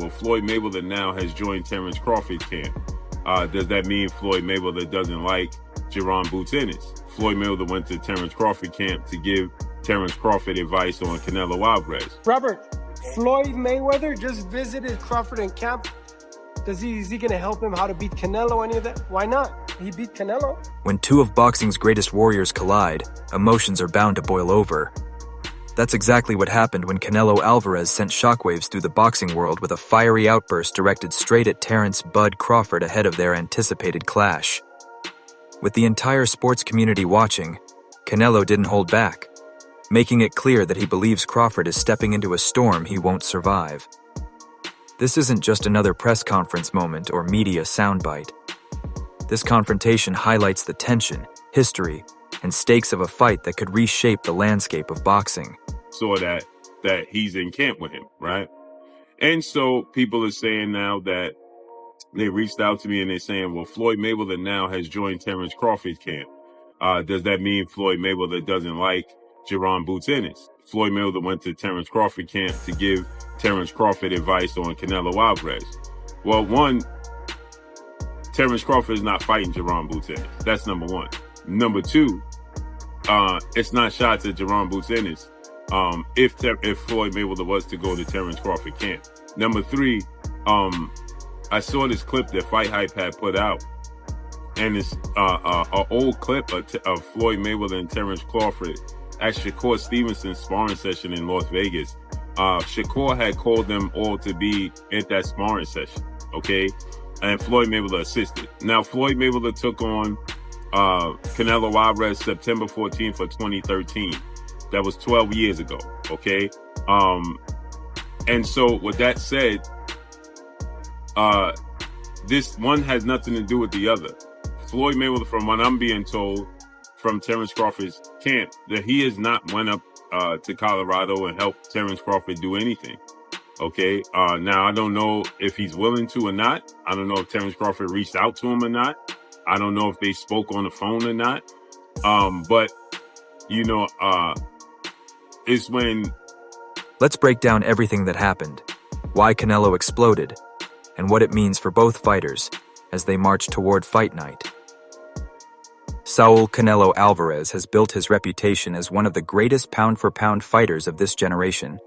well, Floyd Mayweather now has joined Terence Crawford camp. Does that mean Floyd Mayweather doesn't like Jaron Boots Ennis? Floyd Mayweather went to Terence Crawford camp to give Terence Crawford advice on Canelo Alvarez. Robert, Floyd Mayweather just visited Crawford in camp. Is he going to help him how to beat Canelo, any of that? Why not? He beat Canelo. When two of boxing's greatest warriors collide, emotions are bound to boil over. That's exactly what happened when Canelo Alvarez sent shockwaves through the boxing world with a fiery outburst directed straight at Terence "Bud" Crawford ahead of their anticipated clash. With the entire sports community watching, Canelo didn't hold back, making it clear that he believes Crawford is stepping into a storm he won't survive. This isn't just another press conference moment or media soundbite. This confrontation highlights the tension, history, and stakes of a fight that could reshape the landscape of boxing. Saw that he's in camp with him, right? And so people are saying now that they reached out to me and they're saying, well, Floyd Mayweather now has joined Terence Crawford camp. Does that mean Floyd Mayweather doesn't like Jaron Boots Ennis? Floyd Mayweather went to Terence Crawford camp to give Terence Crawford advice on Canelo Alvarez. Well, one, Terence Crawford is not fighting Jaron Boots Ennis. That's number one. Number two, it's not shots at Jaron Boots Ennis if Floyd Mayweather was to go to Terence Crawford camp. Number three, I saw this clip that Fight Hype had put out, and it's an old clip of Floyd Mayweather and Terence Crawford at Shakur Stevenson's sparring session in Las Vegas. Shakur had called them all to be at that sparring session, okay? And Floyd Mayweather assisted. Now, Floyd Mayweather took on Canelo Alvarez September 14th of 2013. That was 12 years ago, okay? And so with that said, this one has nothing to do with the other. Floyd Mayweather, from what I'm being told from Terence Crawford's camp, that he has not went up to Colorado and helped Terence Crawford do anything. Okay. Now I don't know if he's willing to or not. I don't know if Terence Crawford reached out to him or not. I don't know if they spoke on the phone or not. But you know, it's when. Let's break down everything that happened, why Canelo exploded, and what it means for both fighters as they march toward fight night. Saul Canelo Alvarez has built his reputation as one of the greatest pound-for-pound fighters of this generation.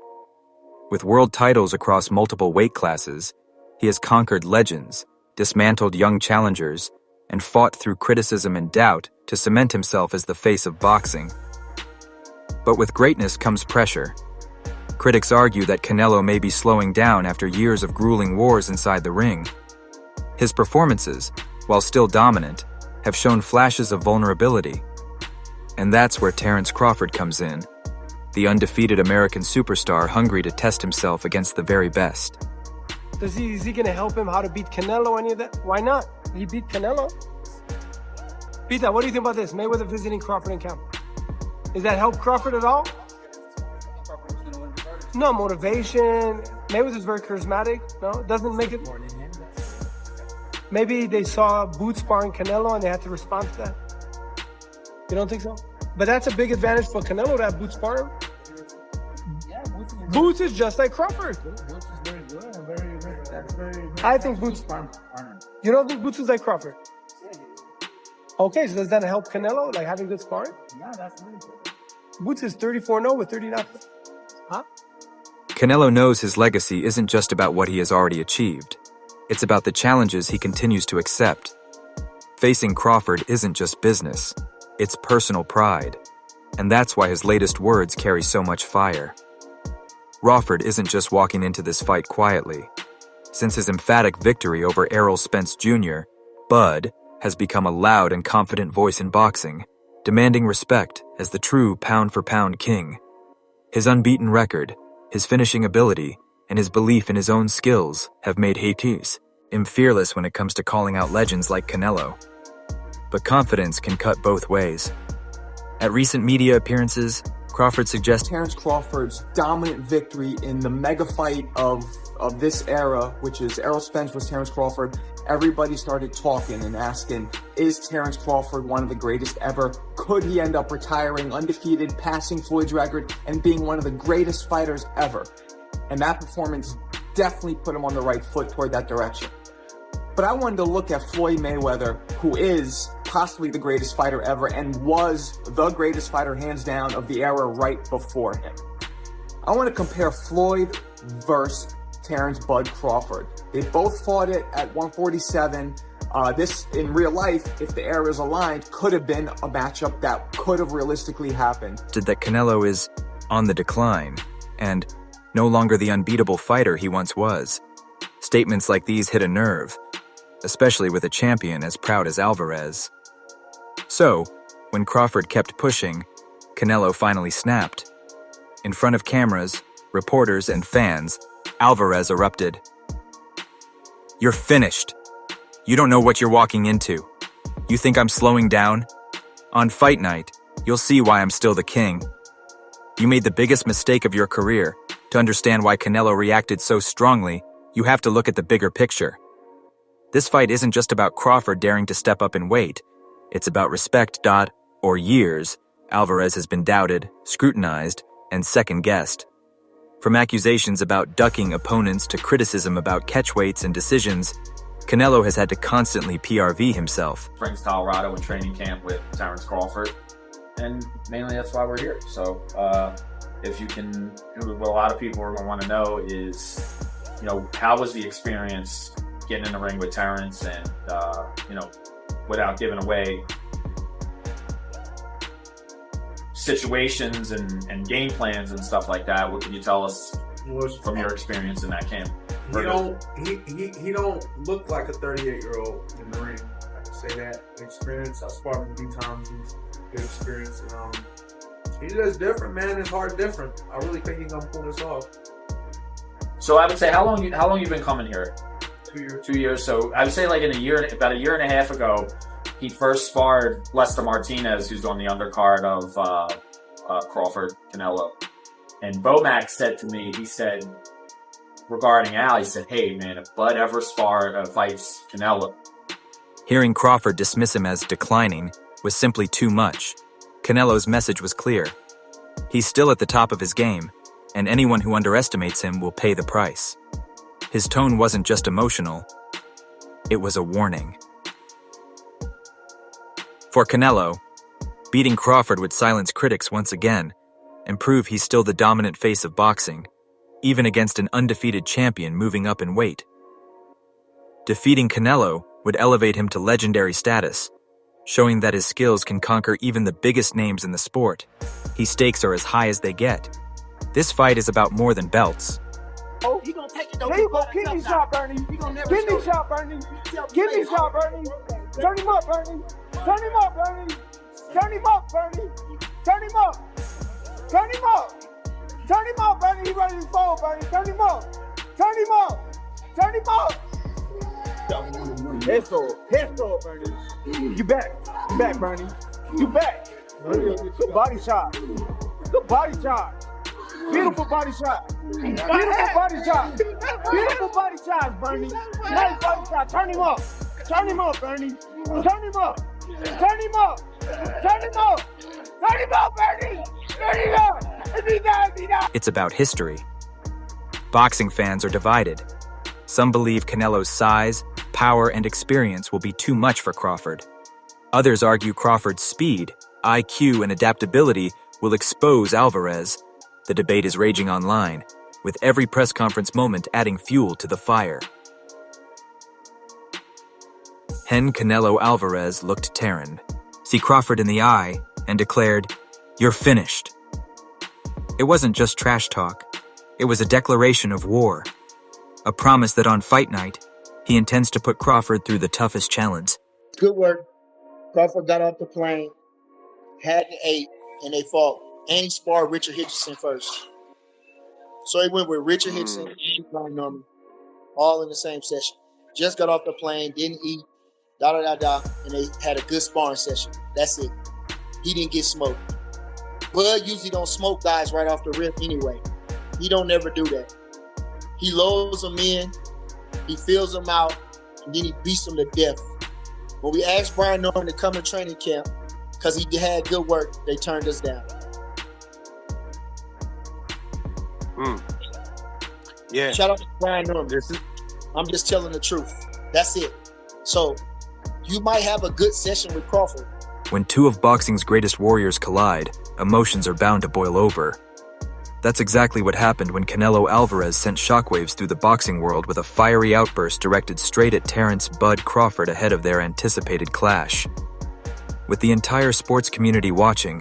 With world titles across multiple weight classes, he has conquered legends, dismantled young challengers, and fought through criticism and doubt to cement himself as the face of boxing. But with greatness comes pressure. Critics argue that Canelo may be slowing down after years of grueling wars inside the ring. His performances, while still dominant, have shown flashes of vulnerability. And that's where Terence Crawford comes in, the undefeated American superstar hungry to test himself against the very best. Is he going to help him how to beat Canelo, any of that? Why not? He beat Canelo. Pita, what do you think about this? Mayweather visiting Crawford in camp. Does that help Crawford at all? No, motivation. Mayweather's very charismatic. No, it doesn't make it. Maybe they saw Boots sparring Canelo and they had to respond to that. You don't think so? But that's a big advantage for Canelo to have Boots sparring. Yeah, Boots is just like Crawford. Boots is very good and very I think Boots. You don't think Boots is like Crawford? Okay, so does that help Canelo, like having good sparring? Yeah, that's really good. Boots is 34-0 with 39. Huh? Canelo knows his legacy isn't just about what he has already achieved. It's about the challenges he continues to accept. Facing Crawford isn't just business, it's personal pride. And that's why his latest words carry so much fire. Crawford isn't just walking into this fight quietly. Since his emphatic victory over Errol Spence Jr., Bud has become a loud and confident voice in boxing, demanding respect as the true pound-for-pound king. His unbeaten record, his finishing ability, and his belief in his own skills have made him fearless when it comes to calling out legends like Canelo. But confidence can cut both ways. At recent media appearances, Crawford suggests Terence Crawford's dominant victory in the mega fight of this era, which is Errol Spence was Terence Crawford. Everybody started talking and asking, is Terence Crawford one of the greatest ever? Could he end up retiring undefeated, passing Floyd's record, and being one of the greatest fighters ever? And that performance definitely put him on the right foot toward that direction. But I wanted to look at Floyd Mayweather, who is possibly the greatest fighter ever and was the greatest fighter hands down of the era right before him. I want to compare Floyd versus Terence Bud Crawford. They both fought it at 147. This, in real life, if the eras aligned, could have been a matchup that could have realistically happened. That Canelo is on the decline and no longer the unbeatable fighter he once was. Statements like these hit a nerve, especially with a champion as proud as Alvarez. So, when Crawford kept pushing, Canelo finally snapped. In front of cameras, reporters, and fans, Alvarez erupted. "You're finished. You don't know what you're walking into. You think I'm slowing down? On fight night, you'll see why I'm still the king. You made the biggest mistake of your career. To understand why Canelo reacted so strongly, you have to look at the bigger picture. This fight isn't just about Crawford daring to step up in weight. It's about respect. For years, Alvarez has been doubted, scrutinized, and second-guessed. From accusations about ducking opponents to criticism about catchweights and decisions, Canelo has had to constantly PRV himself. Springs, Colorado, in training camp with Terence Crawford, and mainly that's why we're here. So if you can, what a lot of people are going to want to know is, how was the experience getting in the ring with Terence and, without giving away situations and game plans and stuff like that. What can you tell us from your experience in that camp? He don't look like a 38-year-old in the ring. I can say that. Experience. I sparred him a few times. He's good experience. He's just different, man. His heart different. I really think he's gonna pull this off. So I would say, how long you been coming here? 2 years. 2 years. So I would say about a year and a half ago, he first sparred Lester Martinez, who's on the undercard of Crawford Canelo. And Bomac said to me, he said, regarding Al, he said, "Hey man, if Bud ever fights Canelo." Hearing Crawford dismiss him as declining was simply too much. Canelo's message was clear. He's still at the top of his game, and anyone who underestimates him will pay the price. His tone wasn't just emotional, it was a warning. For Canelo, beating Crawford would silence critics once again and prove he's still the dominant face of boxing, even against an undefeated champion moving up in weight. Defeating Canelo would elevate him to legendary status, showing that his skills can conquer even the biggest names in the sport. His stakes are as high as they get. This fight is about more than belts. Oh, he gonna take it. There you go. Kidney shot, Bernie. Kidney shot, Bernie. Kidney shot, Bernie. Turn him up, Bernie. Turn him up, Bernie. Turn him up, Bernie. Turn him up. Turn him up. Turn him up, Bernie. He ready to fall, Bernie. Turn him up. Turn him up. Turn him up. Headstall, Bernie. You back. You back, Bernie. You back. Good body shot. Good body shot. Beautiful body shot. Beautiful body shot. Beautiful body shots, Bernie. Nice body shot. Turn him up. Turn him up, Bernie. Turn him up. Turn him up. Turn him up. Turn him up, Bernie. Turn him up. If he dies. It's about history. Boxing fans are divided. Some believe Canelo's size, power, and experience will be too much for Crawford. Others argue Crawford's speed, IQ, and adaptability will expose Alvarez. The debate is raging online, with every press conference moment adding fuel to the fire. Canelo Alvarez looked Terran, see Crawford in the eye, and declared, "You're finished." It wasn't just trash talk. It was a declaration of war. A promise that on fight night, he intends to put Crawford through the toughest challenge. Good work. Crawford got off the plane, had an 8, and they fought. And he sparred Richard Hitchison first. So he went with Richard Hitchison and Brian Norman, all in the same session. Just got off the plane, didn't eat, and they had a good sparring session. That's it. He didn't get smoked. Bud usually don't smoke guys right off the rip anyway. He don't never do that. He lulls them in, he fills them out, and then he beats them to death. When we asked Brian Norman to come to training camp, because he had good work, they turned us down. Yeah. Shout out to Brian Norman. This is I'm just telling the truth. That's it. So you might have a good session with Crawford. When two of boxing's greatest warriors collide, emotions are bound to boil over. That's exactly what happened when Canelo Alvarez sent shockwaves through the boxing world with a fiery outburst directed straight at Terence "Bud" Crawford ahead of their anticipated clash. With the entire sports community watching,